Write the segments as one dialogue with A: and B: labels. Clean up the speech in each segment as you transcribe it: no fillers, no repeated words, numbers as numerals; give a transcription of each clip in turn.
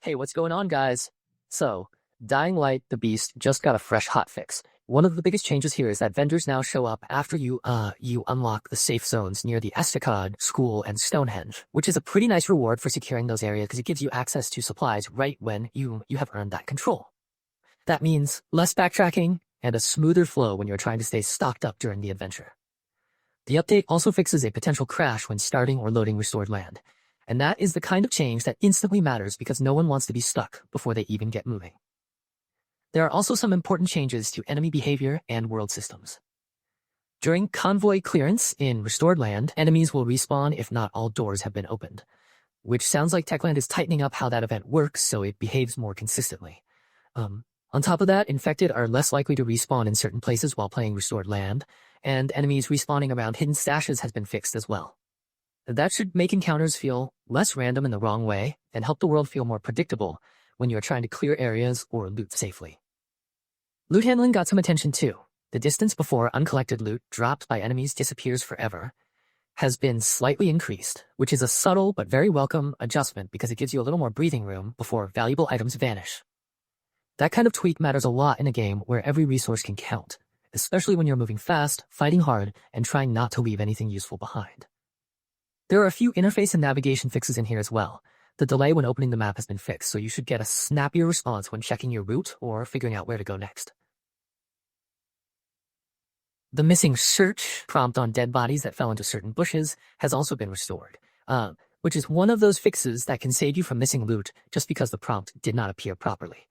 A: Hey, what's going on, guys? So, Dying Light the Beast just got a fresh hotfix. One of the biggest changes here is that vendors now show up after you unlock the safe zones near the Estacade, School, and Stonehenge, which is a pretty nice reward for securing those areas because it gives you access to supplies right when you have earned that control. That means less backtracking and a smoother flow when you're trying to stay stocked up during the adventure. The update also fixes a potential crash when starting or loading restored land. And that is the kind of change that instantly matters because no one wants to be stuck before they even get moving. There are also some important changes to enemy behavior and world systems. During convoy clearance in restored land, enemies will respawn if not all doors have been opened, which sounds like Techland is tightening up how that event works so it behaves more consistently. On top of that, infected are less likely to respawn in certain places while playing restored land, and enemies respawning around hidden stashes has been fixed as well. That should make encounters feel less random in the wrong way and help the world feel more predictable when you're trying to clear areas or loot safely. Loot handling got some attention too. The distance before uncollected loot dropped by enemies disappears forever has been slightly increased, which is a subtle but very welcome adjustment because it gives you a little more breathing room before valuable items vanish. That kind of tweak matters a lot in a game where every resource can count, especially when you're moving fast, fighting hard, and trying not to leave anything useful behind. There are a few interface and navigation fixes in here as well. The delay when opening the map has been fixed, so you should get a snappier response when checking your route or figuring out where to go next. The missing search prompt on dead bodies that fell into certain bushes has also been restored, which is one of those fixes that can save you from missing loot just because the prompt did not appear properly.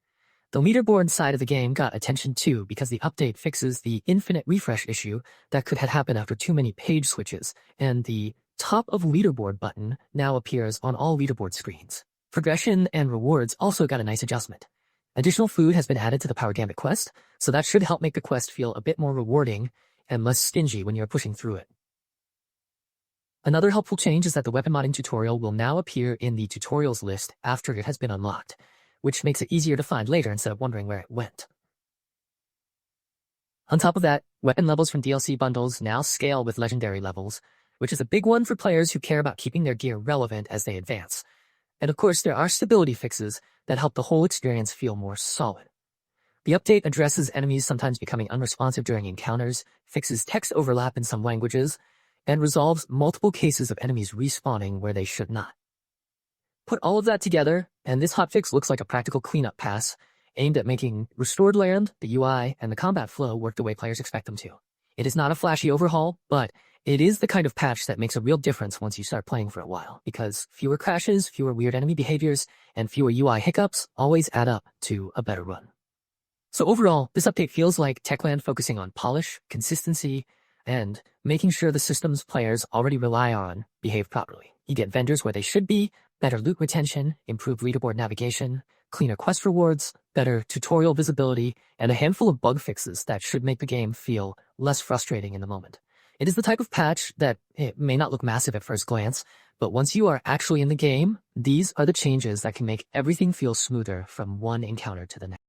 A: The leaderboard side of the game got attention too because the update fixes the infinite refresh issue that could have happened after too many page switches, and the top of leaderboard button now appears on all leaderboard screens. Progression and rewards also got a nice adjustment. Additional food has been added to the Power Gambit quest, so that should help make the quest feel a bit more rewarding and less stingy when you're pushing through it. Another helpful change is that the weapon modding tutorial will now appear in the tutorials list after it has been unlocked, which makes it easier to find later instead of wondering where it went. On top of that, weapon levels from DLC bundles now scale with legendary levels, which is a big one for players who care about keeping their gear relevant as they advance. And of course, there are stability fixes that help the whole experience feel more solid. The update addresses enemies sometimes becoming unresponsive during encounters, fixes text overlap in some languages, and resolves multiple cases of enemies respawning where they should not. Put all of that together, and this hotfix looks like a practical cleanup pass aimed at making restored land, the UI, and the combat flow work the way players expect them to. It is not a flashy overhaul, but it is the kind of patch that makes a real difference once you start playing for a while, because fewer crashes, fewer weird enemy behaviors, and fewer UI hiccups always add up to a better run. So overall, this update feels like Techland focusing on polish, consistency, and making sure the systems players already rely on behave properly. You get vendors where they should be, better loot retention, improved leaderboard navigation, cleaner quest rewards, better tutorial visibility, and a handful of bug fixes that should make the game feel less frustrating in the moment. It is the type of patch that it may not look massive at first glance, but once you are actually in the game, these are the changes that can make everything feel smoother from one encounter to the next.